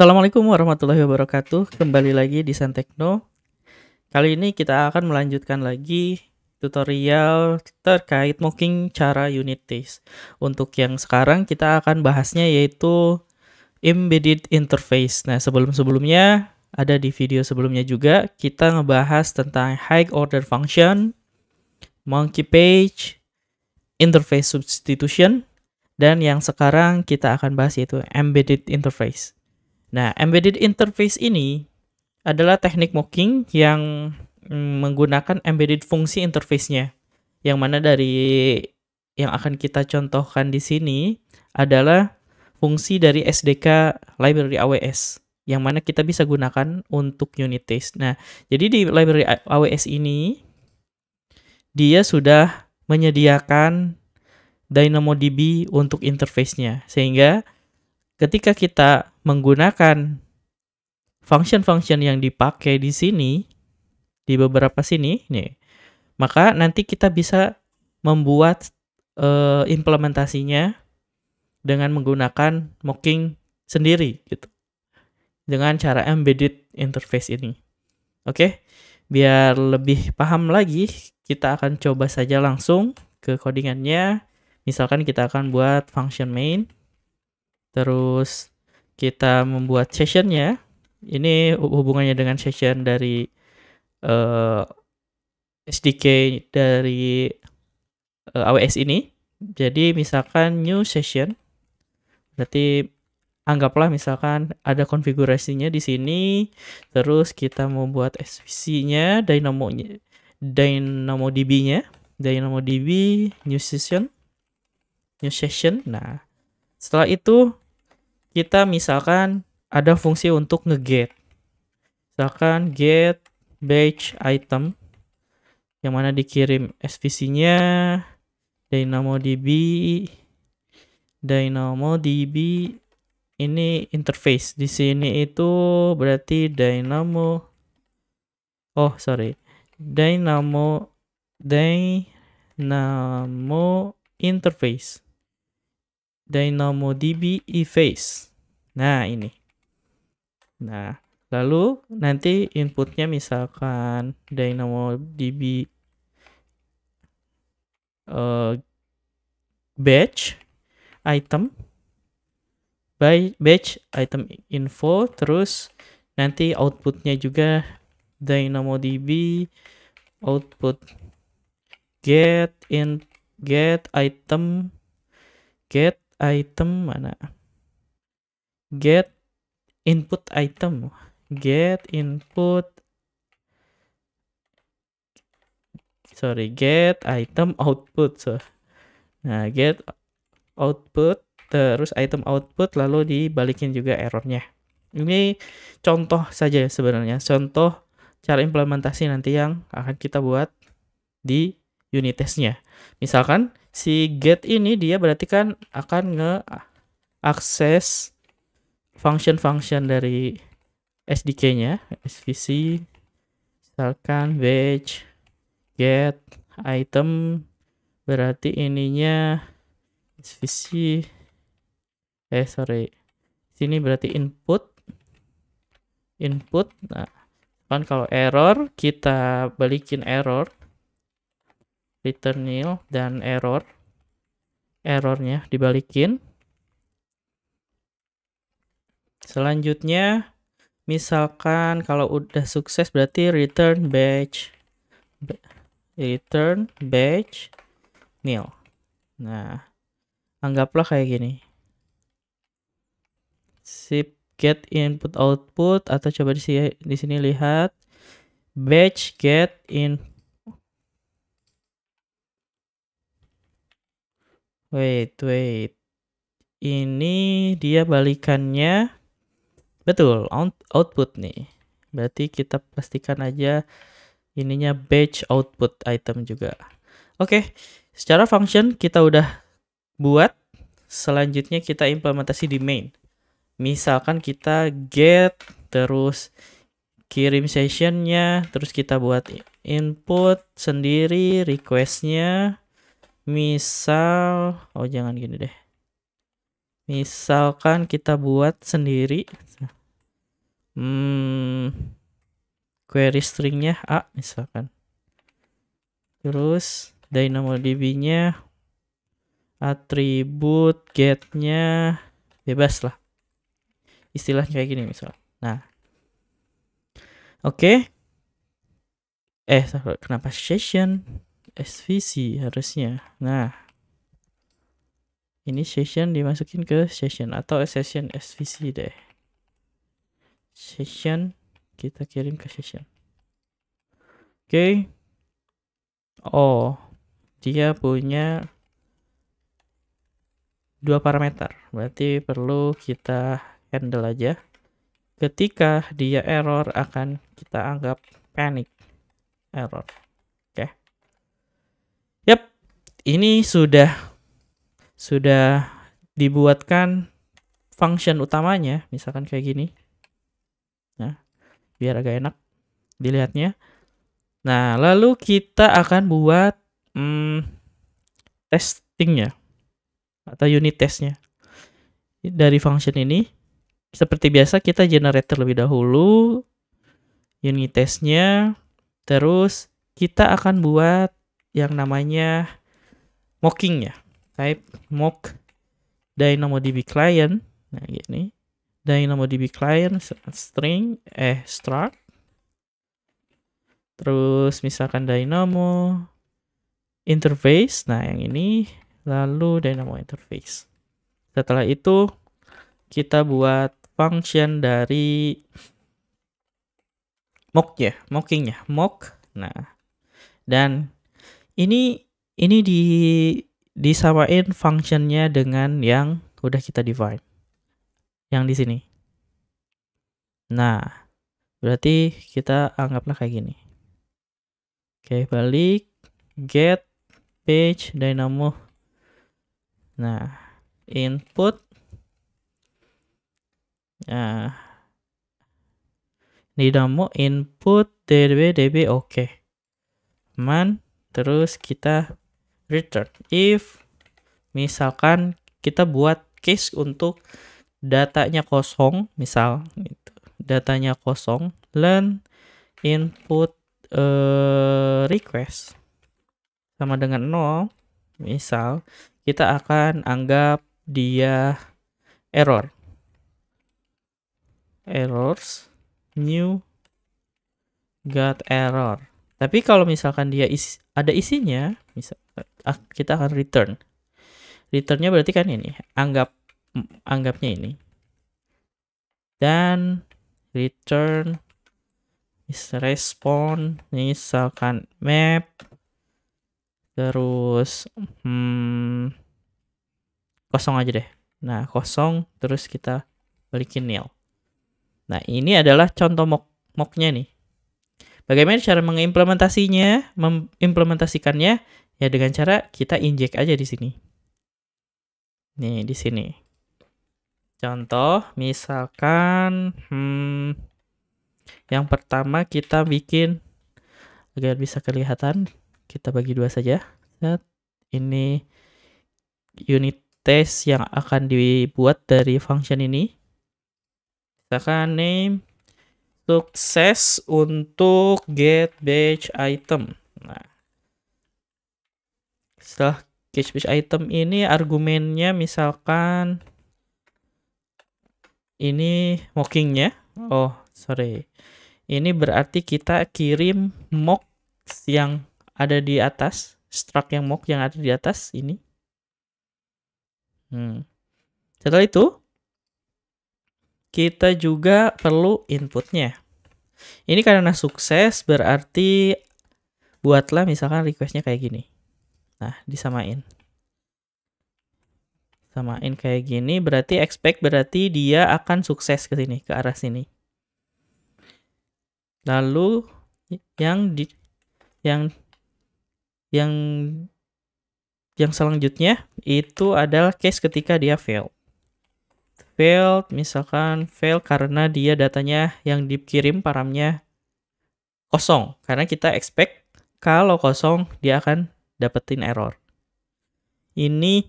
Assalamualaikum warahmatullahi wabarakatuh. Kembali lagi di Santekno. Kali ini kita akan melanjutkan lagi tutorial terkait mocking cara unit test. Untuk yang sekarang kita akan bahasnya yaitu embedded interface. Nah, sebelum-sebelumnya ada di video sebelumnya juga kita ngebahas tentang high order function, monkey page, interface substitution, dan yang sekarang kita akan bahas yaitu embedded interface. Nah, embedded interface ini adalah teknik mocking yang menggunakan embedded fungsi interface-nya. Yang mana dari yang akan kita contohkan di sini adalah fungsi dari SDK library AWS yang mana kita bisa gunakan untuk unit test. Nah, jadi di library AWS ini dia sudah menyediakan DynamoDB untuk interface-nya, sehingga ketika kita menggunakan function-function yang dipakai di sini, di beberapa sini, nih, maka nanti kita bisa membuat implementasinya dengan menggunakan mocking sendiri, gitu, dengan cara embedded interface ini. Oke, biar lebih paham lagi, kita akan coba saja langsung ke codingannya. Misalkan kita akan buat function main. Terus kita membuat sessionnya. Ini hubungannya dengan session dari SDK dari AWS ini. Jadi misalkan new session, berarti anggaplah misalkan ada konfigurasinya di sini. Terus kita membuat SVC-nya, DynamoDB-nya, DynamoDB new session. Nah, setelah itu kita misalkan ada fungsi untuk nge-get. Misalkan get batch item yang mana dikirim SVC-nya DynamoDB ini interface. Di sini itu berarti Dynamo interface. DynamoDB eFace. Nah, ini. Nah, lalu nanti inputnya misalkan DynamoDB batch item info, terus nanti outputnya juga DynamoDB output get mana? Get input item. Get item output. Nah, get output, terus item output, lalu dibalikin juga errornya. Ini contoh saja sebenarnya. Contoh cara implementasi nanti yang akan kita buat di unit testnya. Misalkan si get ini dia berarti kan akan nge-akses function-function dari SDK-nya, SVC, misalkan batch get item, berarti ininya SVC, sini berarti input. Nah, kan kalau error kita balikin error, return nil, dan errornya dibalikin. Selanjutnya misalkan kalau udah sukses berarti return batch nil. Nah, anggaplah kayak gini. Sip get input output, atau coba di sini lihat batch get in. Wait. Ini dia balikannya betul output nih. Berarti kita pastikan aja ininya batch output item juga. Oke, secara function kita udah buat. Selanjutnya kita implementasi di main. Misalkan kita get, terus kirim sessionnya, terus kita buat input sendiri, requestnya. Jangan gini deh. Misalkan kita buat sendiri. query stringnya A misalkan. Terus DynamoDB-nya atribut get-nya bebas lah. Istilahnya kayak gini misal. Nah. Oke. Kenapa session? SVC harusnya. Nah. Ini session dimasukin ke session atau session SVC deh. Session kita kirim ke session. Oke. Oh, dia punya 2 parameter. Berarti perlu kita handle aja. Ketika dia error akan kita anggap panic error. Oke. Yap. Ini sudah dibuatkan function utamanya, misalkan kayak gini. Nah, biar agak enak dilihatnya. Nah, lalu kita akan buat testingnya atau unit testnya. Dari function ini, seperti biasa kita generate terlebih dahulu unit testnya. Terus kita akan buat yang namanya mockingnya. Type mock DynamoDB client. Nah, gini. DynamoDB client string struct. Terus misalkan Dynamo interface. Nah, yang ini lalu Dynamo interface. Setelah itu kita buat function dari mockingnya, mock. Nah, dan ini disamain functionnya dengan yang udah kita define yang di sini. Nah, berarti kita anggaplah kayak gini. Oke, balik get page dynamo. Nah, input. Nah, dynamo input db oke. Terus kita return if misalkan kita buat case untuk datanya kosong, misal gitu. Datanya kosong, learn input request sama dengan 0, misal kita akan anggap dia errors new got error. Tapi kalau misalkan dia ada isinya, kita akan return. Returnnya berarti kan ini, anggapnya ini. Dan return respond misalkan map. Terus kosong aja deh. Nah, kosong terus kita balikin nil. Nah, ini adalah contoh mocknya nih. Bagaimana cara mengimplementasikannya? Ya dengan cara kita inject aja di sini. Nih, di sini. Contoh, misalkan yang pertama kita bikin agar bisa kelihatan, kita bagi 2 saja. Ini unit test yang akan dibuat dari function ini. Misalkan name sukses untuk get batch item. Nah, setelah get batch item ini argumennya misalkan ini mockingnya. Oh, sorry. Ini berarti kita kirim mock yang ada di atas, struct yang mock yang ada di atas ini. Setelah itu kita juga perlu inputnya. Ini karena sukses berarti buatlah misalkan requestnya kayak gini. Nah, disamain. Samain kayak gini berarti expect berarti dia akan sukses ke sini, ke arah sini. Lalu yang selanjutnya itu adalah case ketika dia failed, misalkan fail karena dia datanya yang dikirim paramnya kosong. Karena kita expect kalau kosong dia akan dapetin error. Ini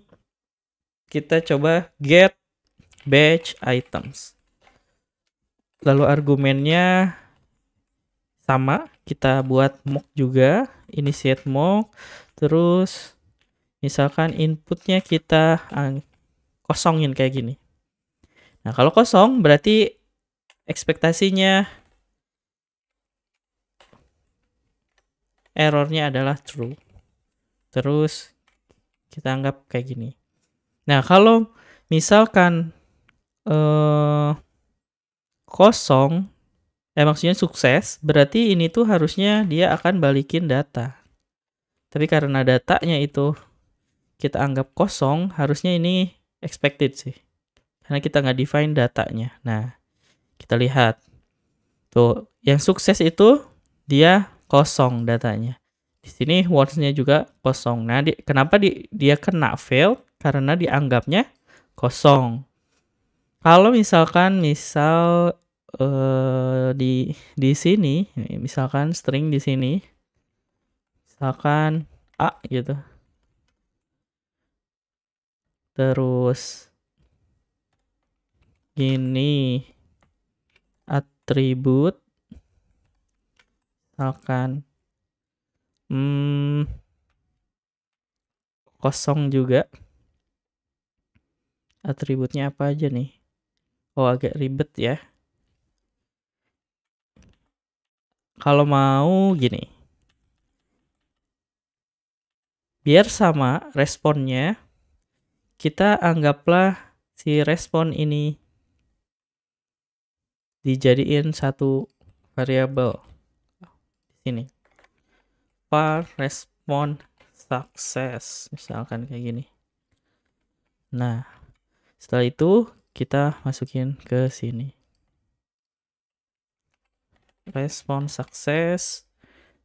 kita coba get batch items. lalu argumennya sama, kita buat mock juga, initiate mock, terus misalkan inputnya kita kosongin kayak gini. Nah, kalau kosong berarti ekspektasinya errornya adalah true. Terus kita anggap kayak gini. Nah, kalau misalkan kosong, maksudnya sukses, berarti ini tuh harusnya dia akan balikin data. Tapi karena datanya itu kita anggap kosong, harusnya ini expected sih. Karena kita nggak define datanya. Nah, kita lihat. Tuh, yang sukses itu dia kosong datanya. Di sini once-nya juga kosong. Nah, kenapa dia kena fail? Karena dianggapnya kosong. Kalau misalkan di sini, misalkan string di sini, misalkan A gitu. Terus gini atribut, misalkan kosong juga. Atributnya apa aja nih? Oh, agak ribet ya. Kalau mau gini, biar sama responnya, kita anggaplah si respon ini dijadiin satu variabel di sini. Var respon success, misalkan kayak gini. Nah, setelah itu kita masukin ke sini. Respon success.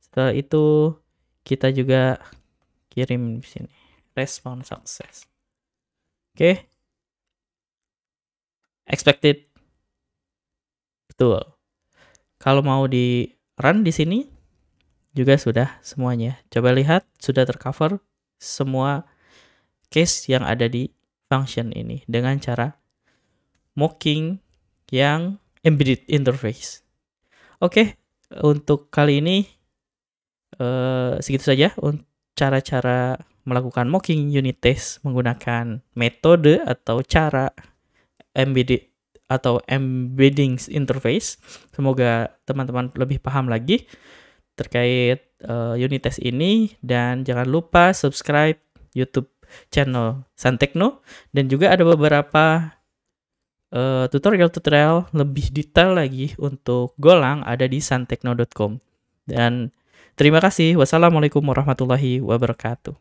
Setelah itu kita juga kirim di sini. Respon success. Oke. Expected. Betul. Kalau mau di run di sini juga sudah semuanya. Coba lihat, sudah tercover semua case yang ada di function ini dengan cara mocking yang embedded interface. Oke, untuk kali ini segitu saja cara-cara melakukan mocking unit test menggunakan metode atau cara embedded atau embedding interface. Semoga teman-teman lebih paham lagi terkait unit test ini, dan jangan lupa subscribe YouTube channel Santekno, dan juga ada beberapa tutorial-tutorial lebih detail lagi untuk Golang ada di santekno.com. Dan terima kasih. Wassalamualaikum warahmatullahi wabarakatuh.